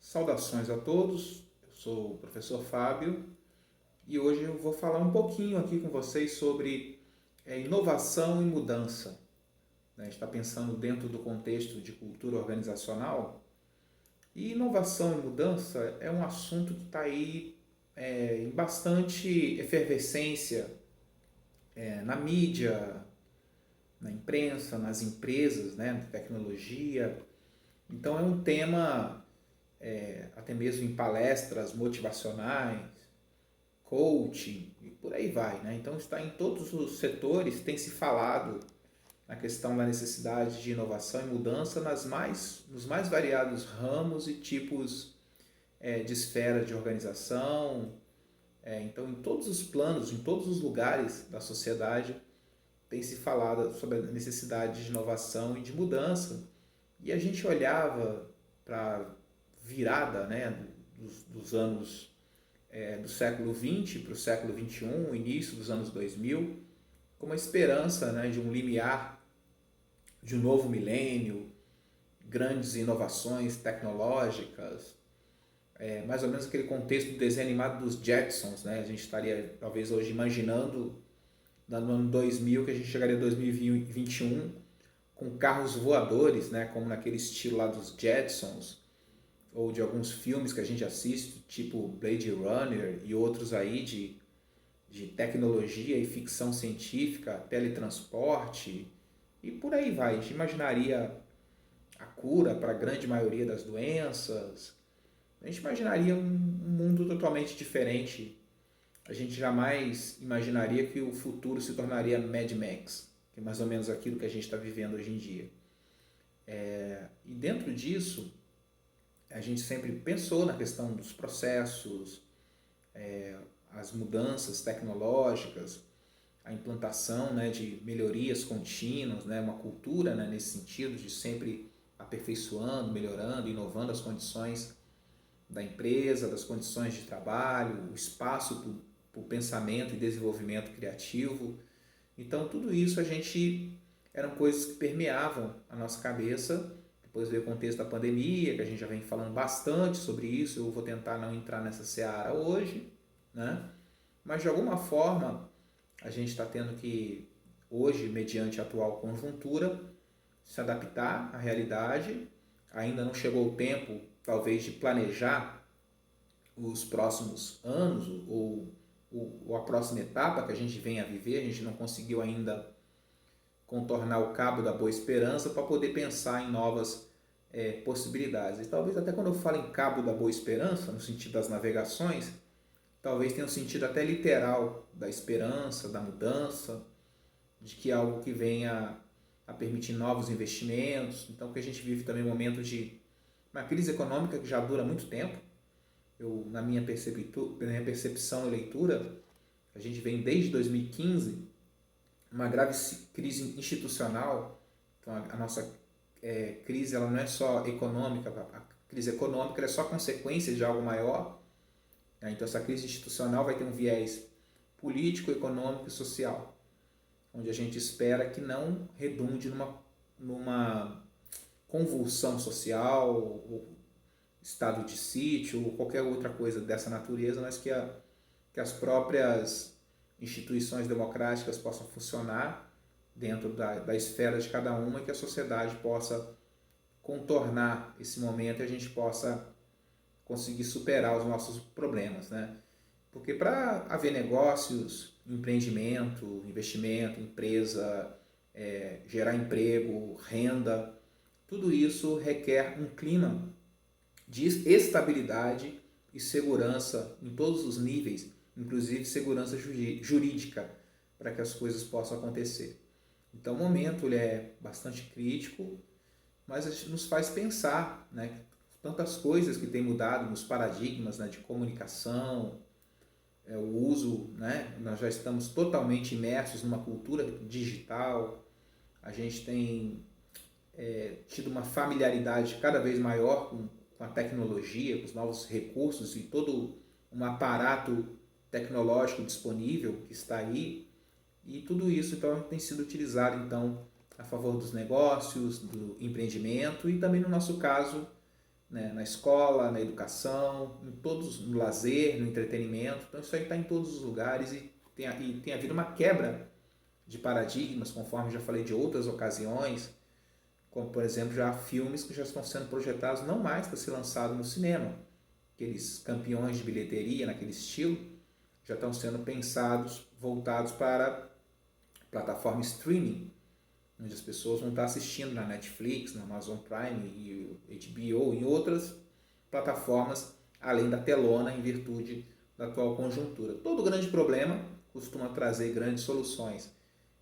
Saudações a todos, eu sou o professor Fábio e hoje eu vou falar um pouquinho aqui com vocês sobre inovação e mudança. A gente está pensando dentro do contexto de cultura organizacional e inovação e mudança é um assunto que está aí em bastante efervescência na mídia, na imprensa, nas empresas, né, de tecnologia. Então é um tema até mesmo em palestras motivacionais, coaching e por aí vai, né? Então está em todos os setores, tem se falado na questão da necessidade de inovação e mudança nos mais variados ramos e tipos de esfera de organização. Então, em todos os planos, em todos os lugares da sociedade, tem se falado sobre a necessidade de inovação e de mudança. E a gente olhava para a virada, né, dos anos do século XX para o século XXI, o início dos anos 2000, com uma esperança, né, de um limiar de um novo milênio, grandes inovações tecnológicas, mais ou menos aquele contexto do desenho animado dos Jetsons, né? A gente estaria talvez hoje imaginando no ano 2000 que a gente chegaria em 2021 com carros voadores, né? Como naquele estilo lá dos Jetsons, ou de alguns filmes que a gente assiste, tipo Blade Runner e outros aí de tecnologia e ficção científica, teletransporte e por aí vai. A gente imaginaria a cura para a grande maioria das doenças, a gente imaginaria um mundo totalmente diferente. A gente jamais imaginaria que o futuro se tornaria Mad Max, que é mais ou menos aquilo que a gente está vivendo hoje em dia. E dentro disso, a gente sempre pensou na questão dos processos, as mudanças tecnológicas, a implantação, né, de melhorias contínuas, né, uma cultura, né, nesse sentido de sempre aperfeiçoando, melhorando, inovando as condições da empresa, das condições de trabalho, o espaço para o pensamento e desenvolvimento criativo. Então, tudo isso eram coisas que permeavam a nossa cabeça. Depois veio o contexto da pandemia, que a gente já vem falando bastante sobre isso. Eu vou tentar não entrar nessa seara hoje, né? Mas de alguma forma a gente está tendo que, hoje, mediante a atual conjuntura, se adaptar à realidade. Ainda não chegou o tempo, talvez, de planejar os próximos anos ou a próxima etapa que a gente vem a viver. A gente não conseguiu ainda contornar o cabo da boa esperança para poder pensar em novas possibilidades. E talvez até quando eu falo em cabo da boa esperança, no sentido das navegações, talvez tenha um sentido até literal da esperança, da mudança, de que algo que venha a permitir novos investimentos. Então, que a gente vive também um momento de uma crise econômica que já dura muito tempo. Na minha percepção e leitura, a gente vem desde 2015 uma grave crise institucional. Então, a nossa crise ela não é só econômica, a crise econômica é só consequência de algo maior. Então, essa crise institucional vai ter um viés político, econômico e social, onde a gente espera que não redunde numa convulsão social, ou estado de sítio, ou qualquer outra coisa dessa natureza, mas que as próprias instituições democráticas possam funcionar dentro da esfera de cada uma e que a sociedade possa contornar esse momento e a gente possa conseguir superar os nossos problemas, né? Porque para haver negócios, empreendimento, investimento, empresa, gerar emprego, renda, tudo isso requer um clima de estabilidade e segurança em todos os níveis, inclusive segurança jurídica, para que as coisas possam acontecer. Então o momento ele é bastante crítico, mas nos faz pensar, né, tantas coisas que têm mudado nos paradigmas, né, de comunicação, o uso, né, nós já estamos totalmente imersos numa cultura digital, a gente tem tido uma familiaridade cada vez maior com a tecnologia, com os novos recursos e todo um aparato tecnológico disponível que está aí, e tudo isso então tem sido utilizado então a favor dos negócios, do empreendimento e também no nosso caso né, na escola, na educação, em todos, no lazer, no entretenimento. Então isso aí está em todos os lugares e tem havido uma quebra de paradigmas, conforme já falei de outras ocasiões, como por exemplo já há filmes que já estão sendo projetados não mais para ser lançado no cinema. Aqueles campeões de bilheteria naquele estilo já estão sendo pensados, voltados para plataforma streaming, onde as pessoas vão estar assistindo na Netflix, na Amazon Prime e o HBO e outras plataformas, além da telona, em virtude da atual conjuntura. Todo grande problema costuma trazer grandes soluções.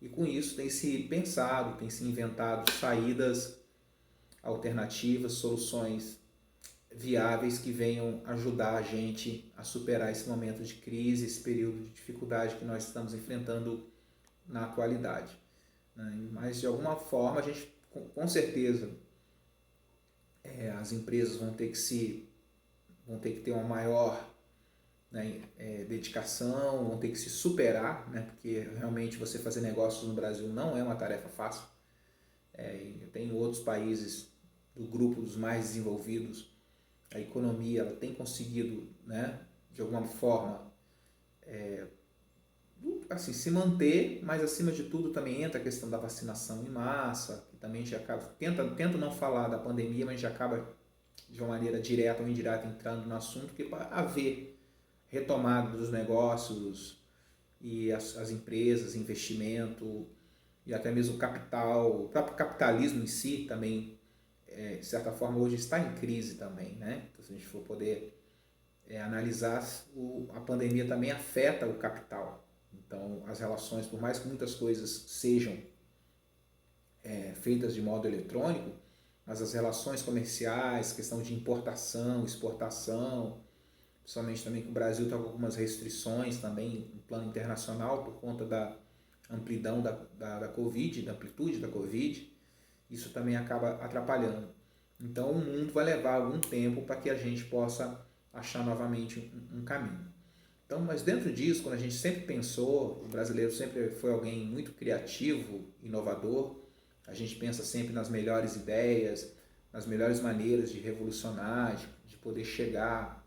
E com isso tem se pensado, tem se inventado saídas alternativas, soluções viáveis que venham ajudar a gente a superar esse momento de crise, esse período de dificuldade que nós estamos enfrentando na atualidade. Mas de alguma forma a gente, com certeza, as empresas vão ter que ter uma maior, né, dedicação, vão ter que se superar, né, porque realmente você fazer negócios no Brasil não é uma tarefa fácil. Tem outros países do grupo dos mais desenvolvidos, a economia ela tem conseguido, né, de alguma forma, assim, se manter, mas acima de tudo também entra a questão da vacinação em massa, que também já acaba, tenta não falar da pandemia, mas já acaba de uma maneira direta ou indireta entrando no assunto, que para haver retomada dos negócios e as empresas, investimento e até mesmo o capital, o próprio capitalismo em si também, de certa forma, hoje está em crise também, né? Então, se a gente for poder analisar, a pandemia também afeta o capital. Então, as relações, por mais que muitas coisas sejam feitas de modo eletrônico, mas as relações comerciais, questão de importação, exportação, principalmente também que o Brasil está com algumas restrições também no plano internacional por conta da amplidão da Covid, da amplitude da Covid, isso também acaba atrapalhando. Então o mundo vai levar algum tempo para que a gente possa achar novamente um caminho. Então, mas dentro disso, quando a gente sempre pensou, o brasileiro sempre foi alguém muito criativo, inovador, a gente pensa sempre nas melhores ideias, nas melhores maneiras de revolucionar, de poder chegar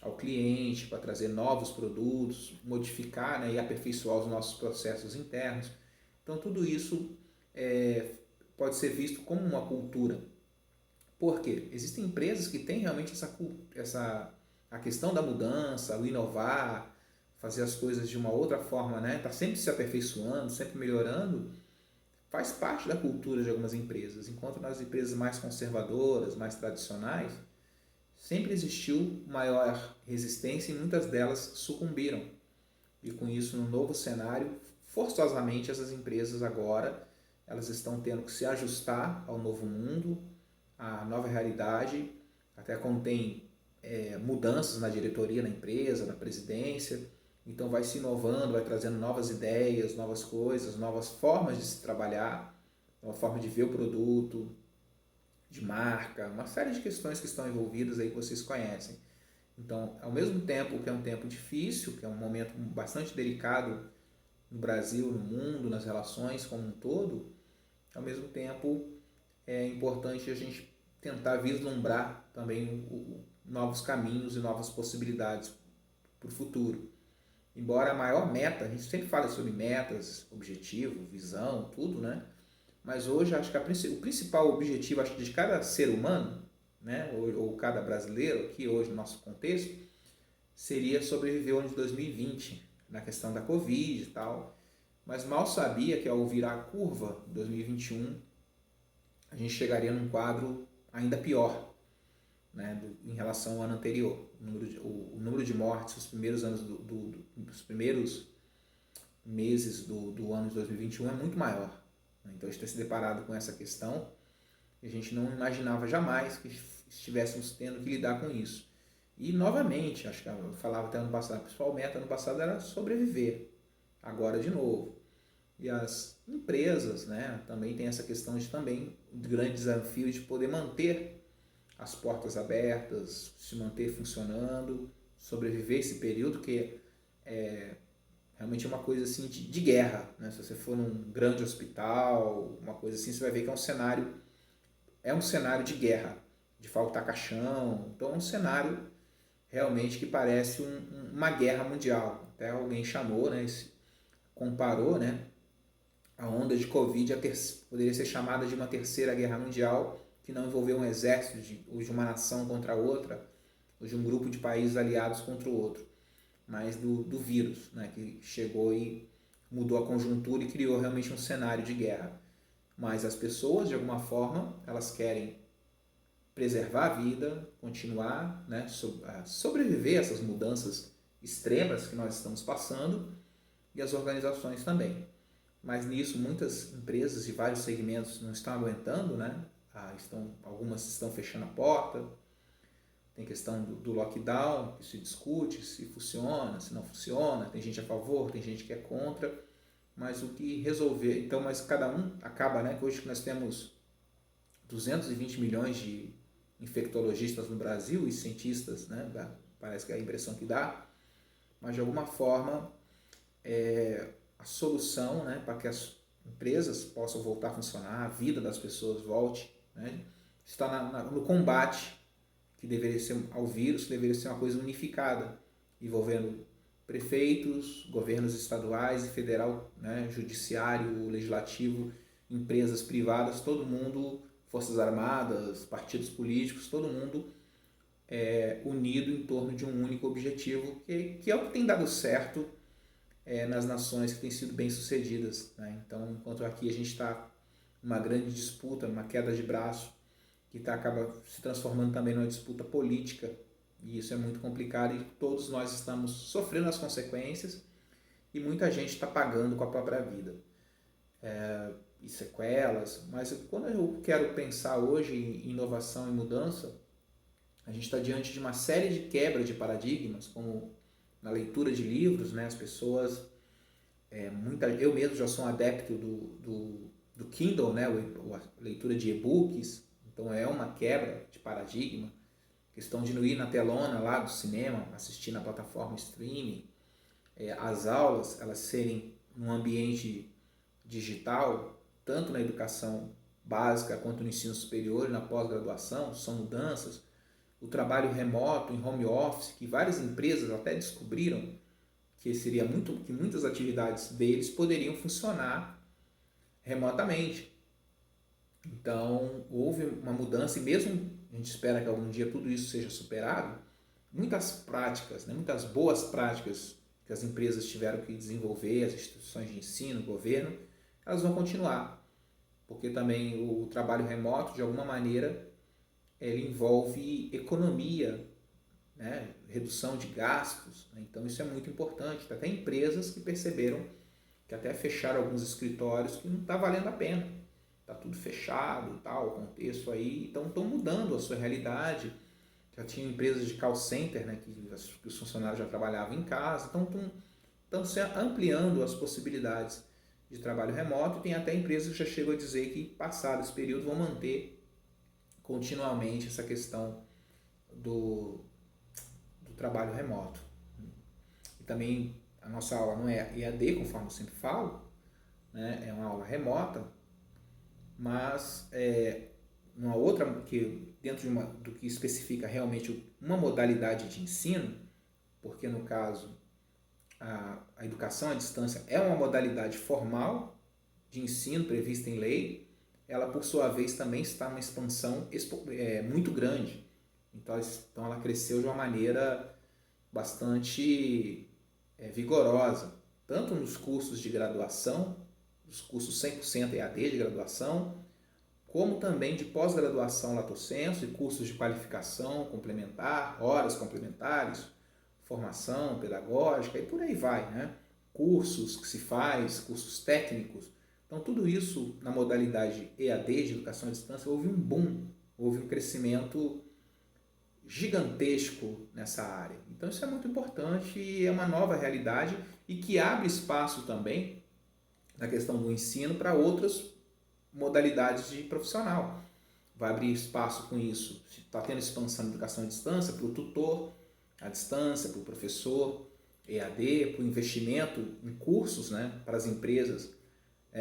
ao cliente para trazer novos produtos, modificar, né, e aperfeiçoar os nossos processos internos. Então tudo isso pode ser visto como uma cultura. Por quê? Existem empresas que têm realmente a questão da mudança, o inovar, fazer as coisas de uma outra forma, né? Tá sempre se aperfeiçoando, sempre melhorando, faz parte da cultura de algumas empresas. Enquanto nas empresas mais conservadoras, mais tradicionais, sempre existiu maior resistência e muitas delas sucumbiram. E com isso, no novo cenário, forçosamente essas empresas agora elas estão tendo que se ajustar ao novo mundo, à nova realidade, até quando tem mudanças na diretoria, na empresa, na presidência. Então vai se inovando, vai trazendo novas ideias, novas coisas, novas formas de se trabalhar, uma forma de ver o produto, de marca, uma série de questões que estão envolvidas aí que vocês conhecem. Então, ao mesmo tempo que é um tempo difícil, que é um momento bastante delicado no Brasil, no mundo, nas relações como um todo, ao mesmo tempo é importante a gente tentar vislumbrar também novos caminhos e novas possibilidades para o futuro. Embora a maior meta, a gente sempre fala sobre metas, objetivo, visão, tudo, né? Mas hoje acho que o principal objetivo acho, de cada ser humano, né, ou cada brasileiro aqui hoje no nosso contexto, seria sobreviver ao ano de 2020, na questão da Covid e tal. Mas mal sabia que ao virar a curva de 2021, a gente chegaria num quadro ainda pior, né, em relação ao ano anterior. O número de mortes nos primeiros anos os primeiros meses do ano de 2021 é muito maior. Então a gente tem se deparado com essa questão e a gente não imaginava jamais que estivéssemos tendo que lidar com isso. E novamente, acho que eu falava até ano passado, a principal meta ano passado era sobreviver, agora de novo. E as empresas, né, também tem essa questão de também o grande desafio de poder manter as portas abertas, se manter funcionando, sobreviver esse período que realmente é uma coisa assim de guerra, né? Se você for num grande hospital, uma coisa assim, você vai ver que é um cenário de guerra, de faltar caixão. Então é um cenário realmente que parece uma guerra mundial. Até alguém chamou, né, comparou, né, a onda de Covid poderia ser chamada de uma terceira guerra mundial, que não envolveu um exército ou de uma nação contra a outra, ou de um grupo de países aliados contra o outro, mas do vírus, né, que chegou e mudou a conjuntura e criou realmente um cenário de guerra. Mas as pessoas, de alguma forma, elas querem preservar a vida, continuar, né, sobreviver a essas mudanças extremas que nós estamos passando, e as organizações também. Mas nisso muitas empresas de vários segmentos não estão aguentando, né? Algumas estão fechando a porta. Tem questão do lockdown, que se discute se funciona, se não funciona. Tem gente a favor, tem gente que é contra. Mas o que resolver... Então, mas cada um acaba, né? Que hoje nós temos 220 milhões de infectologistas no Brasil e cientistas, né? Parece que é a impressão que dá. Mas de alguma forma... a solução, né, para que as empresas possam voltar a funcionar, a vida das pessoas volte, né, está no combate que deveria ser ao vírus, que deveria ser uma coisa unificada, envolvendo prefeitos, governos estaduais e federal, né, judiciário, legislativo, empresas privadas, todo mundo, forças armadas, partidos políticos, todo mundo unido em torno de um único objetivo, que é o que tem dado certo nas nações que têm sido bem-sucedidas, né? Então, enquanto aqui a gente está numa grande disputa, numa queda de braço, que acaba se transformando também numa disputa política, e isso é muito complicado, e todos nós estamos sofrendo as consequências, e muita gente está pagando com a própria vida. E sequelas, mas quando eu quero pensar hoje em inovação e mudança, a gente está diante de uma série de quebras de paradigmas, como na leitura de livros, né, as pessoas, eu mesmo já sou um adepto do Kindle, né, a leitura de e-books, então é uma quebra de paradigma, questão de não ir na telona lá do cinema, assistir na plataforma streaming, as aulas, elas serem num ambiente digital, tanto na educação básica quanto no ensino superior e na pós-graduação, são mudanças. O trabalho remoto, em home office, que várias empresas até descobriram que que muitas atividades deles poderiam funcionar remotamente. Então, houve uma mudança e mesmo a gente espera que algum dia tudo isso seja superado, muitas práticas, né, muitas boas práticas que as empresas tiveram que desenvolver, as instituições de ensino, o governo, elas vão continuar. Porque também o trabalho remoto, de alguma maneira, ele envolve economia, né? Redução de gastos, né? Então isso é muito importante. Tem até empresas que perceberam que até fecharam alguns escritórios que não está valendo a pena. Está tudo fechado, tal, o contexto aí, então estão mudando a sua realidade. Já tinha empresas de call center, né, que os funcionários já trabalhavam em casa, então estão se ampliando as possibilidades de trabalho remoto. Tem até empresas que já chegam a dizer que, passado esse período, vão manter continuamente essa questão do trabalho remoto. E também a nossa aula não é EAD, conforme eu sempre falo, né? É uma aula remota, mas uma outra, que dentro do que especifica realmente uma modalidade de ensino, porque no caso a educação à distância é uma modalidade formal de ensino prevista em lei, ela por sua vez também está numa expansão muito grande. Então ela cresceu de uma maneira bastante vigorosa, tanto nos cursos de graduação, os cursos 100% EAD de graduação, como também de pós-graduação lato sensu e cursos de qualificação complementar, horas complementares, formação pedagógica e por aí vai, né? Cursos que se faz, cursos técnicos. Então tudo isso na modalidade EAD de educação à distância houve um boom, houve um crescimento gigantesco nessa área. Então isso é muito importante e é uma nova realidade e que abre espaço também na questão do ensino para outras modalidades de profissional. Vai abrir espaço com isso. Está tendo expansão da educação à distância para o tutor à distância, para o professor EAD, para o investimento em cursos, né, para as empresas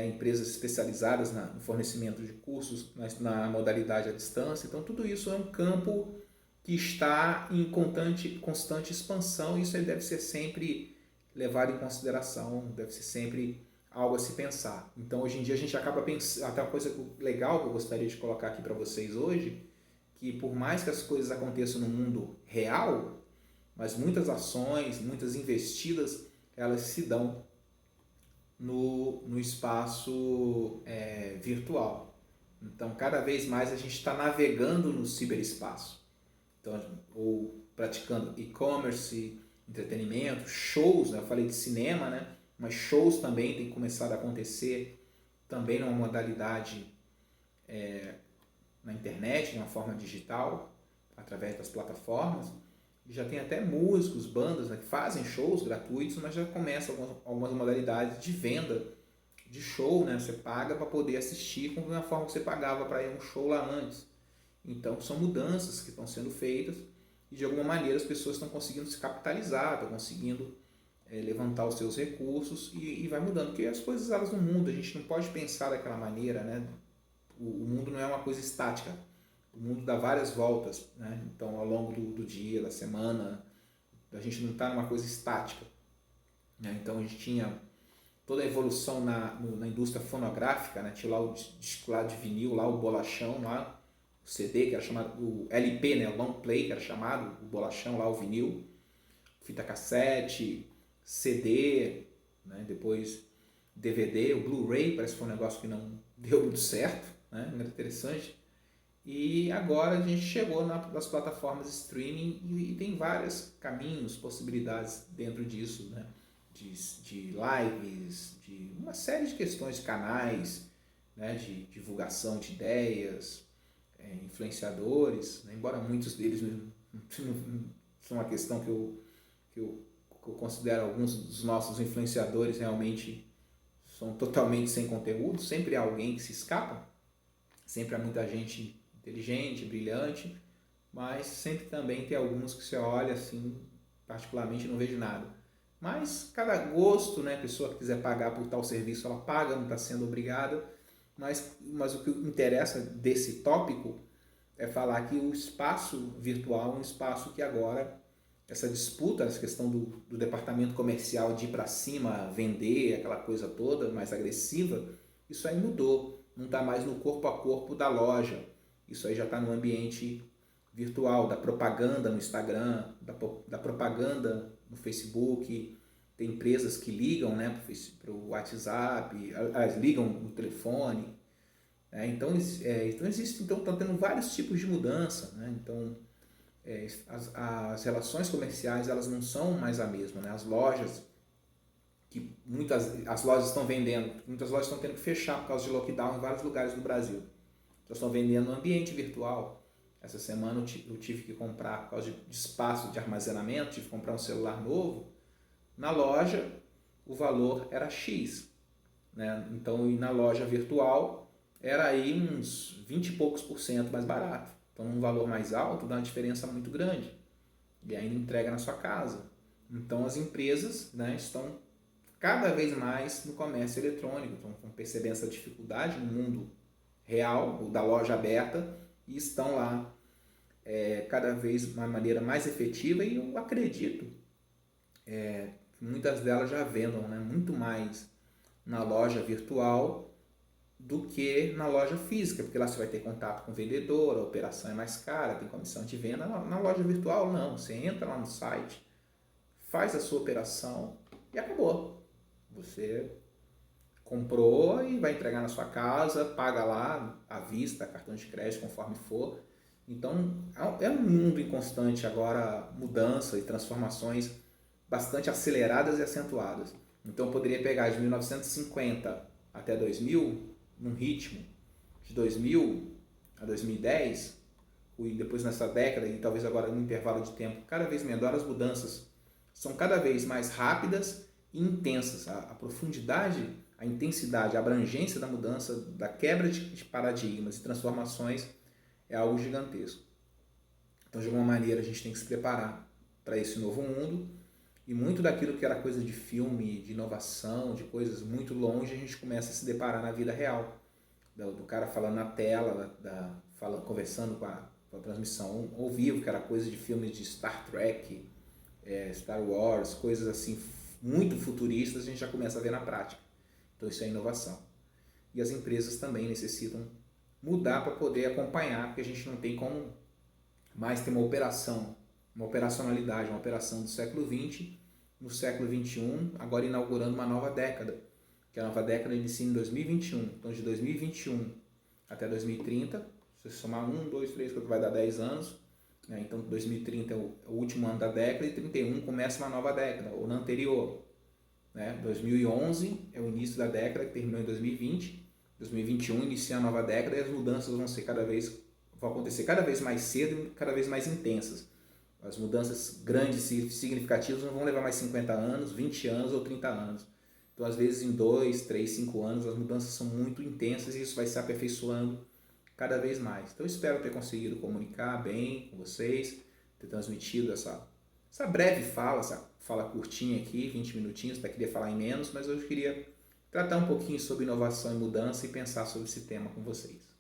empresas especializadas no fornecimento de cursos na modalidade à distância. Então, tudo isso é um campo que está em constante expansão, e isso aí deve ser sempre levado em consideração, deve ser sempre algo a se pensar. Então, hoje em dia, a gente acaba pensando, até uma coisa legal que eu gostaria de colocar aqui para vocês hoje, que por mais que as coisas aconteçam no mundo real, mas muitas ações, muitas investidas, elas se dão no espaço virtual. Então, cada vez mais a gente está navegando no ciberespaço. Então, ou praticando e-commerce, entretenimento, shows, né? Eu falei de cinema, né? Mas shows também têm começado a acontecer também numa modalidade na internet, de uma forma digital, através das plataformas. Já tem até músicos, bandas, né, que fazem shows gratuitos, mas já começam algumas modalidades de venda de show, né? Você paga para poder assistir com a forma que você pagava para ir a um show lá antes. Então, são mudanças que estão sendo feitas e, de alguma maneira, as pessoas estão conseguindo se capitalizar, estão conseguindo levantar os seus recursos e vai mudando. Porque as coisas, elas não mudam, a gente não pode pensar daquela maneira, né? O mundo não é uma coisa estática. O mundo dá várias voltas, né? Então, ao longo do dia, da semana, a gente não está numa coisa estática, né? Então, a gente tinha toda a evolução na indústria fonográfica, né? Tinha lá o disco lá de vinil, lá o bolachão, lá, o CD, que era chamado, o LP, né? O long play, que era chamado, o bolachão lá, o vinil, fita cassete, CD, né? Depois DVD, o Blu-ray, parece que foi um negócio que não deu muito certo, né? Muito interessante. E agora a gente chegou nas plataformas streaming e tem vários caminhos, possibilidades dentro disso, né? De lives, de uma série de questões, de canais, né? De divulgação de ideias, influenciadores, né? Embora muitos deles não são uma questão que eu considero alguns dos nossos influenciadores realmente são totalmente sem conteúdo, sempre há alguém que se escapa, sempre há muita gente inteligente, brilhante, mas sempre também tem alguns que você olha assim, particularmente não vejo nada. Mas cada gosto, né, a pessoa que quiser pagar por tal serviço, ela paga, não está sendo obrigada, mas o que interessa desse tópico é falar que o espaço virtual é um espaço que agora, essa disputa, essa questão do departamento comercial de ir para cima, vender, aquela coisa toda, mais agressiva, isso aí mudou, não está mais no corpo a corpo da loja. Isso aí já está no ambiente virtual, da propaganda no Instagram, da propaganda no Facebook. Tem empresas que ligam, né, para o WhatsApp, ligam no telefone. Então estão tendo vários tipos de mudança, né? Então, as relações comerciais, elas não são mais a mesma, né? As lojas estão vendendo, muitas lojas estão tendo que fechar por causa de lockdown em vários lugares do Brasil. Elas estão vendendo no ambiente virtual. Essa semana eu tive que comprar, por causa de espaço de armazenamento, tive que comprar um celular novo. Na loja, o valor era X, né? Então, na loja virtual, era aí uns 20 e poucos % mais barato. Então, um valor mais alto dá uma diferença muito grande. E ainda entrega na sua casa. Então, as empresas, né, estão cada vez mais no comércio eletrônico. Estão percebendo essa dificuldade no mundo real, ou da loja aberta, e estão lá cada vez de uma maneira mais efetiva, e eu acredito que muitas delas já vendam, né, muito mais na loja virtual do que na loja física, porque lá você vai ter contato com o vendedor, a operação é mais cara, tem comissão de venda. Na loja virtual não, você entra lá no site, faz a sua operação e acabou. Você comprou e vai entregar na sua casa, paga lá à vista, cartão de crédito, conforme for. Então, é um mundo em constante agora, mudança e transformações bastante aceleradas e acentuadas. Então, eu poderia pegar de 1950 até 2000, num ritmo de 2000 a 2010, e depois nessa década, e talvez agora num intervalo de tempo cada vez menor, as mudanças são cada vez mais rápidas e intensas. A profundidade, a intensidade, a abrangência da mudança, da quebra de paradigmas e transformações é algo gigantesco. Então, de alguma maneira, a gente tem que se preparar para esse novo mundo E muito daquilo que era coisa de filme, de inovação, de coisas muito longe, a gente começa a se deparar na vida real. Do cara falando na tela, conversando com a transmissão ao vivo, que era coisa de filmes de Star Trek, Star Wars, coisas assim muito futuristas, a gente já começa a ver na prática. Então isso é inovação. E as empresas também necessitam mudar para poder acompanhar, porque a gente não tem como mais ter uma operacionalidade, uma operação do século XX, no século XXI, agora inaugurando uma nova década, que a nova década inicia em 2021. Então de 2021 até 2030, se você somar 1, 2, 3, 4, vai dar 10 anos, né? Então 2030 é o último ano da década e 31 começa uma nova década, ou na anterior. Né? 2011 é o início da década, que terminou em 2020, 2021 inicia a nova década e as mudanças vão acontecer cada vez mais cedo e cada vez mais intensas. As mudanças grandes e significativas não vão levar mais 50 anos, 20 anos ou 30 anos. Então, às vezes, em 2, 3, 5 anos, as mudanças são muito intensas e isso vai se aperfeiçoando cada vez mais. Então, espero ter conseguido comunicar bem com vocês, ter transmitido essa breve fala, essa fala curtinha aqui, 20 minutinhos, até queria falar em menos, mas eu queria tratar um pouquinho sobre inovação e mudança e pensar sobre esse tema com vocês.